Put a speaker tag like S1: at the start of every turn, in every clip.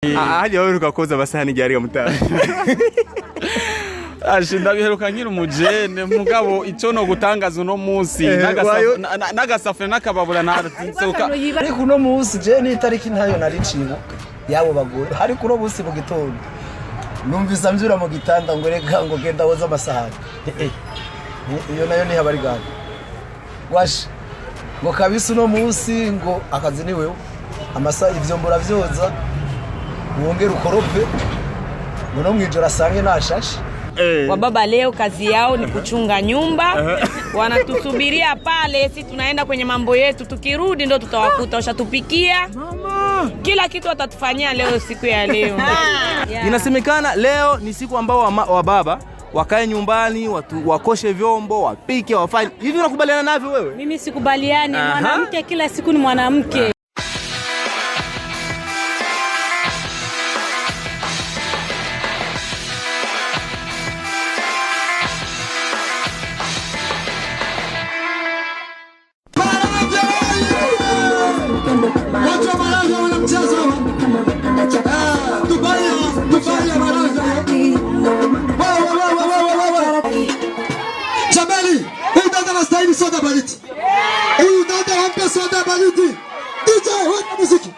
S1: Ahali yaweruka koza abasahani ryari gamutaha.
S2: Ashinda biheruka nkiri umujene mugabo ico no gutangaza uno munsi nagasafure nakababura nasoka
S3: ariko uno munsi je ni itariki ntayo naricibuka yabo bagore ariko uno munsi mu gitondo numvisa mvyura mu gitanda ngo reka ngo genda woza amasahani iyo nayo ni habari gani wash ngo kabisa uno munsi ngo akazi ni wewe amasa ivyombo ravyoza uongera ukorope ngo mwijoro asange nashashe.
S4: Wababa leo kazi yao ni kuchunga nyumba. Wanatusubiria pale, sisi tunaenda kwenye mambo yetu, tukirudi ndo tutawakuta washatupikia. Kila kitu watatufanyia leo siku ya leo.
S5: Inasemekana leo ni siku ambao wa baba wakae nyumbani, wakoshe vyombo, wapike, wafanye. Hivi unakubaliana navyo wewe?
S6: Mimi sikubaliani, mwanamke kila siku ni mwanamke.
S7: Jamali, udada nastahili soda baridi. Udada hampe soda baridi. DJ, weka muziki.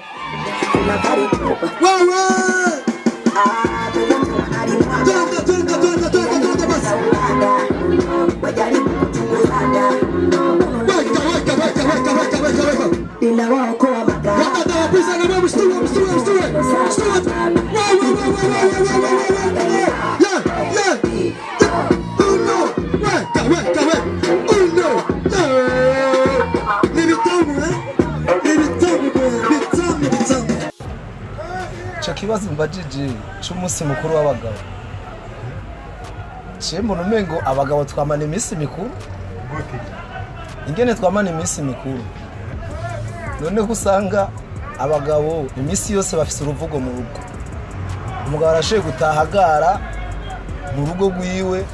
S7: Wewe. Twende basi. Weka. Ila wako wa magari. Wadada wapisa na wewe mstua.
S3: Kibazo mbajije cy'umunsi mukuru w'abagabo. Chembo numengo abagabo twamana iminsi mikuru. Ingene twamana iminsi mikuru. None kusanga abagabo iminsi yose bafise uruvugo mu rugo. Umugabo arashe gutahagara mu rugo gwiwe,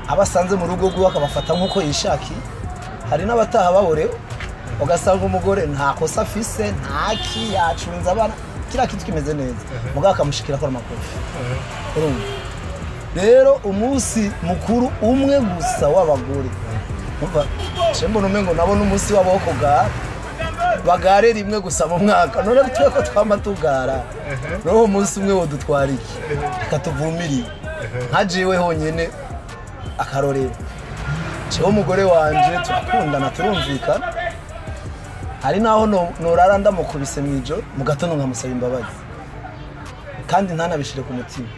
S3: abasanze mu rugo gwiwe akabafata nkuko yishaki. Hari n'abataha baborewe ugasanga umugore nta kosa afise, ntaki yacunza abana kila kitu kimeze neza mugaka akamushikira ko amakofi. Rero umunsi mukuru umwe gusa w'abagore umva chembo numengo nabona umunsi waboko bagare rimwe gusa mu mwaka none bitwe ko twamba tugara roho umunsi umwe wodutwara iki katuvumiriye nkajiwe honyene akarorero cyo umugore wanje turakundana turumvikana. Hari naho norara ndamukubise mwijoro mu gatondo nkamusaba imbabazi kandi ntanabishire ku mutima.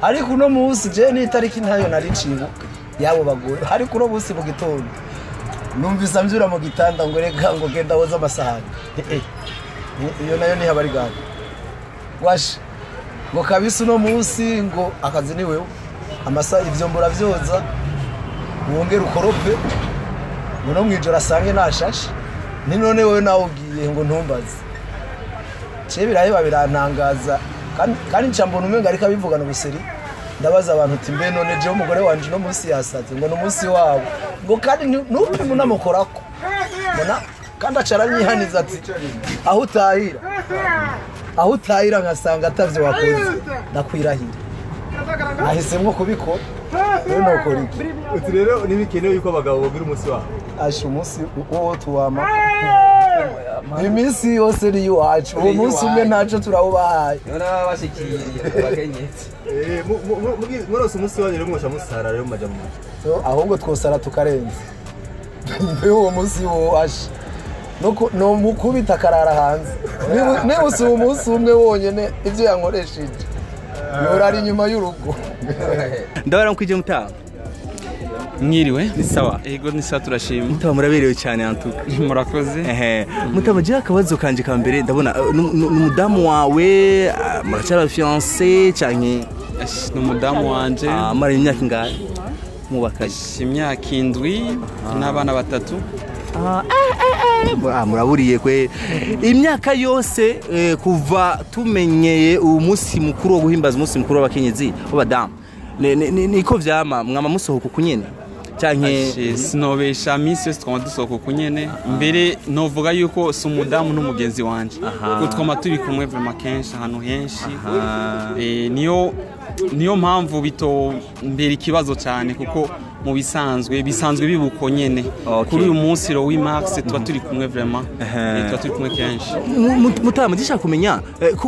S3: Ariko uno munsi je ni itariki ntayo naricibuka yabo bagore ariko uno munsi mu gitondo numvisa mvyura mu gitanda ngo reka ngo genda woza amasahani iyo nayo ni habari gani wash ngo kabisa uno munsi ngo akazi ni wewe amasa ivyombo ravyoza uongera ukorope ngo mwijoro asange nashashe. Ni none wewe nawe ugiye ngo ntumbaze birahe birantangaza kandi ncambona umenga ariko abivugana ubuseri ndabaza abantu uti mbe none je umugore wanje no munsi yasaze ngo no munsi wabo ngo kandi n'ubu munamukorako mbona kandi acaranyihaniza ati aho utahira ngasanga atavyo wakoze ndakwirahira ahisemwo kubikora none ukora iki
S1: Uti rero nibikenewe yuko abagabo bogira umunsi wabo
S3: asha umunsi wo tuwama iminsi yose ni iwacu uwo munsi umwe ntaco turawubahaye
S5: none babashikiriye abakenyezi
S1: murose umunsi wanyu rero mwosha musara rero maja mu
S3: ahubwo twosara tukarenza mbe uwo munsi wo asha no mukubita karara hanze ne usuba umunsi umwe wonyene ivyo yankoresheje yorari inyuma y'urugo.
S5: Ndabara mkwije mutaha
S2: Mwiriwe
S5: ni sawa.
S2: Ego ni sawa turashima.
S5: Mutaba muraberewe cyane antuka.
S2: Murakoze.
S5: Mutaba je akabazo kanje ka mbere ndabona n'umudamu wawe muracyara fiancé canke
S2: n'umudamu wanje
S5: mara imyaka ingahe mubakaje?
S2: Imyaka 7 n'abana 3.
S5: Muraburiye kwe imyaka yose kuva tumenyeye umunsi mukuru wo guhimbaza umunsi mukuru w'abakenyezi w'abadamu niko vyama mwama musohoka kunyene canke
S2: sinobesha misi yose twama dusohoka kunyene mbere novuga yuko si umudamu n'umugenzi wanje kuko twama turi kumwe vraiment kenshi ahantu henshi niyo mpamvu bito mbere ikibazo cyane kuko mu bisanzwe bibuko nyene kuri uyu munsi ro wi Max tuba turi kumwe vraiment tuba turi kumwe kenshi
S5: mutama ndishaka kumenya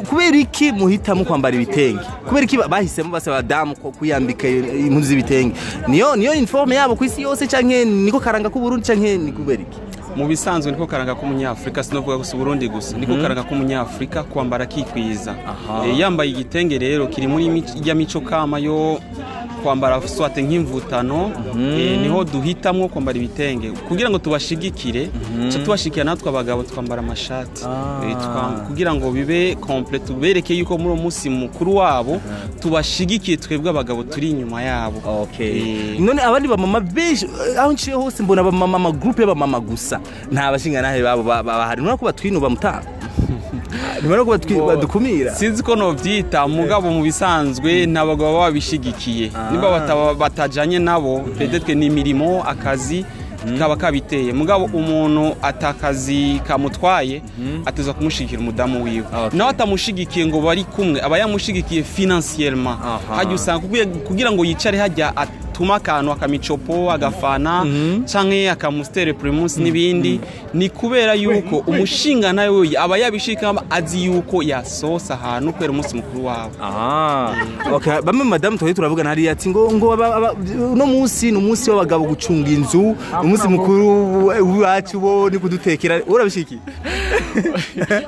S5: kubera iki muhitamo kwambara ibitenge kubera iki bahisemo base badamu kuyambika impuzu z'ibitenge niyo uniforme yabo kwisi yose canke niko karanga ku Burundi canke ni kubera iki
S2: mu bisanzwe niko karanga ko umunyafrika sinovuga gusa Burundi gusa niko karanga ko umunyafrika kwambara kikwiza yambaye igitenge rero kiri muri ya mico kama yo kwambara swate nk'imvutano niho duhitamwo kwambara ibitenge kugira ngo tubashigikire cyo tubashikira natwe abagabo twambara amashati kugira ngo bibe complete tubereke yuko muri umunsi mukuru wabo tubashigikiye twebwe abagabo turi inyuma yabo
S5: none abandi ba mama beje aho nciye hose mbona ba mama group y'aba mama gusa nta bashinga nahe babo bahari none ko batwinuba mutanga nimero ko badukumira
S2: sinzi ko no vyita mugabo mu bisanzwe nabagabo babishigikiye niba batajanye nabo peut-être ni mirimo akazi kaba kabiteye mugabo umuntu atakazi kamutwaye ateza kumushigikira umudamu wiwe nawe atamushigikiye ngo bari kumwe aba yamushigikiye financièrement hajya usanga kugira ngo yicare hajya atuma kantu akamicopo agafana canke akamustere primus nibindi ni kubera yuko umushinga nawe aba yabishika azi yuko yasosa ahantu kwera umunsi mukuru wabo
S5: okay bamwe madame twaye turavugana hari ati ngo no munsi n'umunsi w'abagabo gucunga inzu umunsi mukuru wacu bo ni kudutekera urabishiki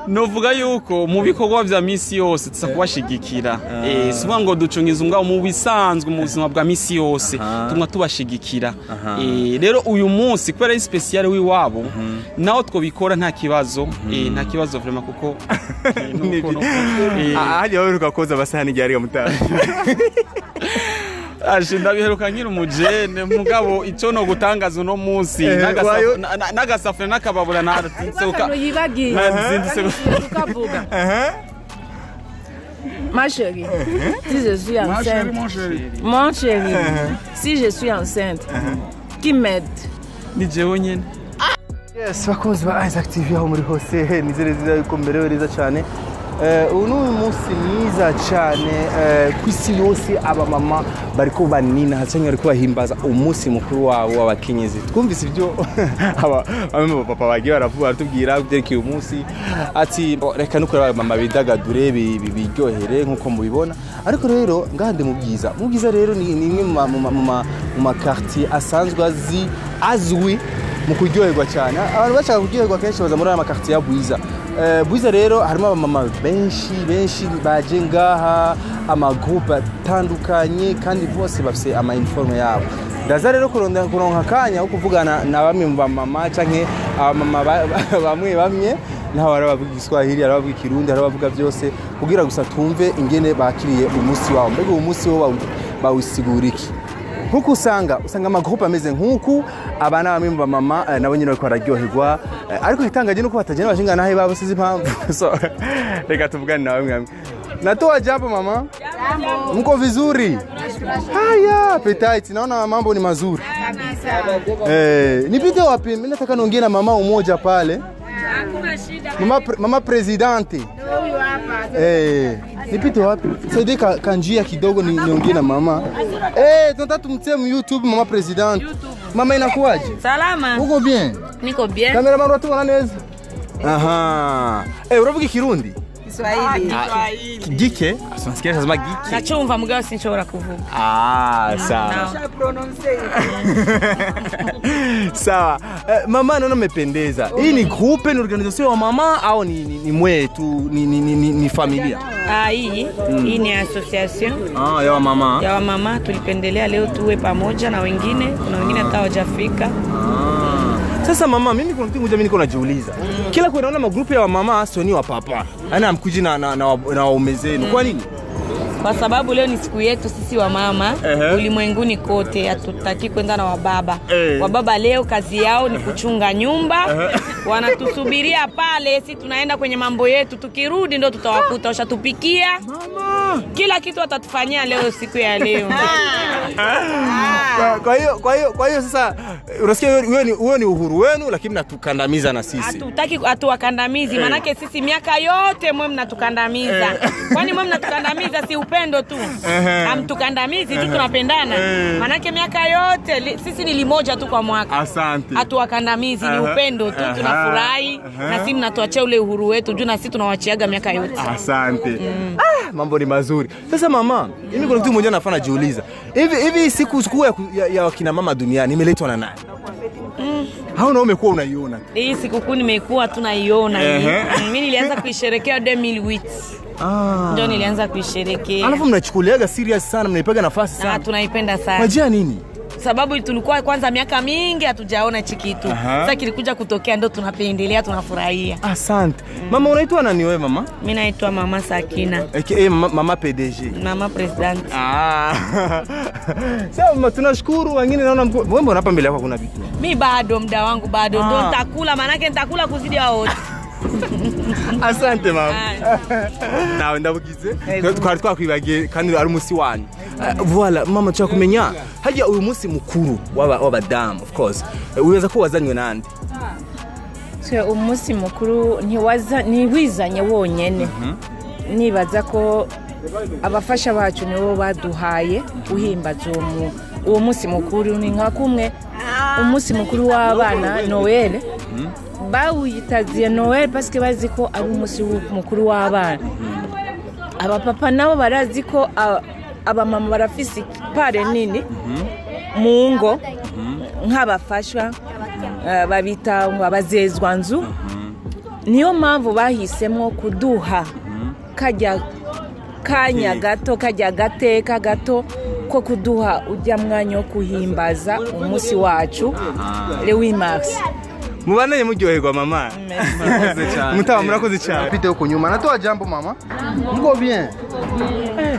S2: novuga yuko mu bikorwa vya misi yose tsa kubashigikira sivuga ngo ducunga inzu ngao mu bisanzwe mu buzima bwa misi yose tumwa tubashigikira rero uyu munsi kwera special wiwabo naho twobikora nta kibazo vraiment kuko
S5: ahari baheruka koza abasahani ryari gamutara
S2: ashinda biheruka nkiri umujene mugabo ico no gutangaza uno munsi nagasafre nakababura naratsoka
S4: tukavuga ma chérie, si je suis enceinte, mon chéri, si je suis enceinte, qui m'aide?
S2: Ni jewe nyene.
S5: Yes, bakunzi ba Isaac TV aho muri hose nizere yuko mberewe neza cyane. Uno munsi mwiza cyane kwisi yose aba mama bariko banina hatanye bariko bahimbaza umunsi mukuru wabo w'abakenyezi twumvise ibyo aba papa bagiye baravuga batubwira byeke uyu munsi ati reka nuko mama bidagadure biryohere nkuko mubibona ariko rero ngande mu bwiza rero ni imwe mu quartier asanzwe azwi mu kuryoherwa cyane abantu bashaka kuryoherwa kenshi baza muri ama quartier ya Bwiza rero harimo abamama benshi baje ngaha ama group atandukanye kandi bose bafise ama uniforme yabo ndaza rero kuronka kanya ukuvugana na bamwe mu bamama canke abamama bamwe naho barabavuga Igiswahili barabavuga Kirundi barabavuga byose kugira gusa tumve ingene bakiriye umunsi wabo mbega umunsi wo bawisiguriki nkuko usanga ama group ameze nkuko abana bamwe mu bamama nabo nyine bariko bararyoherwa ariko itangaje nuko batajana bashinga nahe babo sizi impamvu so reka tuvugane nawe mwamwe natoa jambo mama jambo mko vizuri haya petite naona mambo ni mazuri kabisa nipite wapi mimi nataka niongee na mama umoja pale hakuna shida mama presidente huyu hapa nipite wapi saidie kanjia kidogo niongee na mama tunataka tumtie mu YouTube mama president mama inakuaje
S4: salama
S5: uko bien
S4: niko bien
S5: cameraman watu wananeza uravuga Kirundi
S4: Kiswahili
S5: gike asansikia lazima gike
S4: nachumva mugabo sinshobora kuvuga
S5: sawa sawa mama naona umependeza hii ni group ni organisation wa mama au ni mwetu ni familia
S4: hii ni association ya mama tulipendelea leo tuwe pamoja na wengine kuna wengine hata hawajafika
S5: sasa mama mimi kuna kitu moja mimi niko najiuliza kila kwa naona magrupu ya mama sio ni wa papa ana mkuji na waume zenu kwa nini
S4: kwa sababu leo ni siku yetu sisi wa mama ulimwenguni kote hatutaki kwenda na wababa wababa leo kazi yao ni kuchunga nyumba wanatusubiria pale, si tunaenda kwenye mambo yetu, tukirudi ndo tutawakuta washatupikia. Kila kitu watatufanyia leo, siku ya leo.
S5: Kwa hiyo sasa unasikia huo ni uhuru wenu, lakini mnatukandamiza na sisi.
S4: Hatutaki atuwakandamizi, manake sisi miaka yote mwe mnatukandamiza. Kwani mwe mnatukandamiza si upendo tu? Hamtukandamizi tu, tunapendana. Manake miaka yote sisi ni limoja tu kwa mwaka.
S5: Asante.
S4: Hatuwakandamizi, ni upendo tu, tunafurahi na sisi mnatuachia ule uhuru wetu juu na sisi tunawachiaga miaka yote.
S5: Asante. Mambo ni mazuri. Sasa mama, mimi kuna kitu mmoja nafanya jiuliza. Hivi siku ya wakina mama duniani imeletwa na nani? Hao na umekuwa unaiona?
S4: Hii sikukuu nimekuwa tunaiona. Mimi nilianza kuisherehekea 2008. Ndio nilianza kuisherehekea.
S5: Alafu mnachukuliaga serious sana, mnaipiga nafasi sana.
S4: Tunaipenda sana.
S5: Majia nini?
S4: Sababu tulikuwa kwanza miaka mingi hatujaona hichi kitu. Sasa kilikuja kutokea ndo tunapendelea, tunafurahia.
S5: Asante. Mama unaitwa nani wewe mama?
S4: Mimi naitwa Mama Sakina.
S5: Mama PDG.
S4: Mama President.
S5: Sasa tunashukuru, wengine naona wewe mbona hapa mbele yako kuna vitu.
S4: Mimi bado muda wangu bado ndo nitakula, manake nitakula kuzidi hao wote.
S5: Asante mama. Nawe ndabugize. Twari kwibagiye kandi ari umusi wanyu. Voilà mama cyo kumenya hajya uyu munsi mukuru w'abadamu of course. Uweza ko wazanywe nande?
S8: Twe umunsi mukuru ntiwizanye wonyene. Nibaza ko abafasha bacu nibo baduhaye uhimbaza uwo munsi mukuru, ni nka kumwe umunsi mukuru w'abana Noel. Bawitaziye Noel parce que bazi ko ari umunsi mukuru w'abana. Abapapa nabo barazi ko abamama barafise pare nini mu ngo nk'abafashwa babita abazezwa nzu. Niyo mpamvu bahisemo kuduha kanya gato, kajya gateka gato ko kuduha ujya mwanya wo kuhimbaza umunsi wacu le 8 mars.
S5: Mubanaye muryoherwa mama. Mutaba murakoze cyane. Pite huko nyuma natoa jambo mama. Mko bien?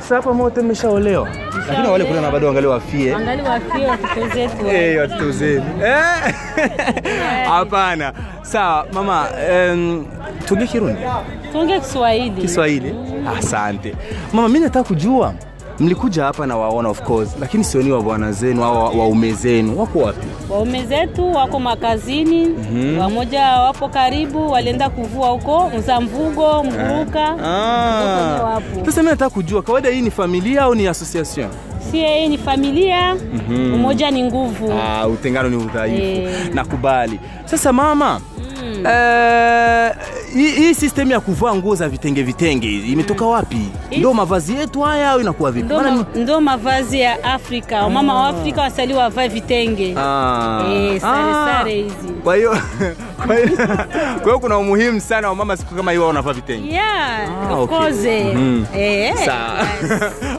S5: Sasa moto mmeshaolewa. Lakini wale kuna bado angalia wafie.
S8: Angalia wafie watoto zetu.
S5: Watoto zetu. Hapana. Sawa mama, tuongee Kirundi.
S8: Tuongee Kiswahili.
S5: Kiswahili. Asante. Mama mimi nataka kujua mlikuja hapa na waona of course, lakini sioni wa bwana zenu au waume zenu wako wapi?
S8: Waume zetu wako makazini, wamoja wapo karibu, walienda kuvua huko Mzamvugo, Mguruka.
S5: Sasa mimi nataka kujua kawaida hii ni familia au ni association?
S8: Hii ni familia, umoja ni nguvu.
S5: Utengano ni udhaifu. Nakubali. Sasa mama, hii system ya kuvaa nguo za vitenge imetoka wapi? Ndio mavazi yetu haya au inakuwa vipi?
S8: Ndio mavazi ya Afrika. Mama wa Afrika wasali wavae vitenge. Sare hizi.
S5: Kwa hiyo kuna umuhimu sana wa mama siku kama hiyo wanavaa vitenge.
S8: Of course.
S5: Sawa.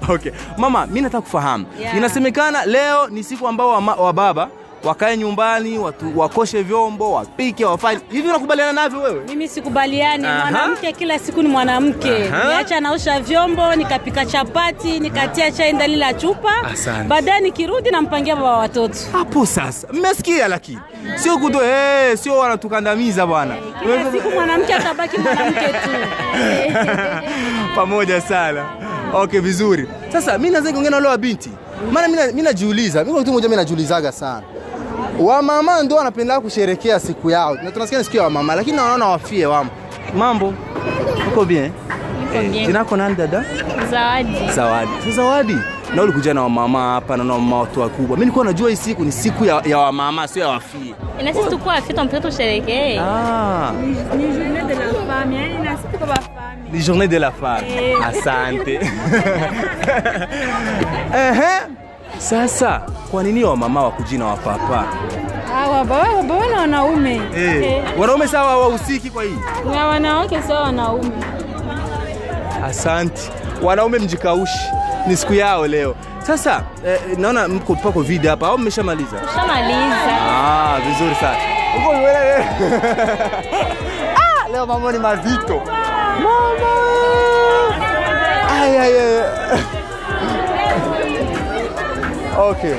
S5: Okay. Mama, mimi nataka kufahamu. Inasemekana leo ni siku ambao wa baba wakae nyumbani, wakoshe vyombo, wapike, wafanye. Hivi unakubaliana navyo wewe?
S8: Mimi sikubaliani. Mwanamke kila siku ni mwanamke. Niacha naosha vyombo, nikapika chapati, nikatia chai ndani la chupa. Baadaye nikirudi nampangia baba watoto.
S5: Hapo sasa. Mmesikia lakini. Sio sio wanatukandamiza bwana.
S8: Kila siku mwanamke atabaki mwanamke tu.
S5: Pamoja sana. Okay, vizuri. Sasa mimi naweza kuongea na wale binti. Maana mimi najiuliza, mimi kitu moja mimi najiulizaga sana. Wa mama ndio wanapenda kusherehekea siku yao. Na tunasikia siku ya mama, lakini naona wafie wao. Mambo. Uko bien? Jina lako nani dada?
S8: Zawadi.
S5: Zawadi. Zawadi. Na ulikuja na mama hapa na mama watu wakubwa. Mimi nilikuwa najua hii siku ni siku ya wamama, sio ya wafie.
S8: Na sisi tukua afita mtoto tusherehekee. Ni journée de la femme, yani na sisi kwa femme.
S5: Ni journée de la femme. Asante. Sasa kwa nini wa mama wakujina wa papa?
S8: Baba na wanaume.
S5: Wanaume sawa hawahusiki kwa hii?
S8: Na wanawake sawa wanaume.
S5: Asante. Wanaume mjikaushi. Ni siku yao leo. Sasa naona mko pako video hapa au mmeshamaliza?
S8: Tushamaliza.
S5: Vizuri sana. Leo mama ni mazito. Mama. Okay.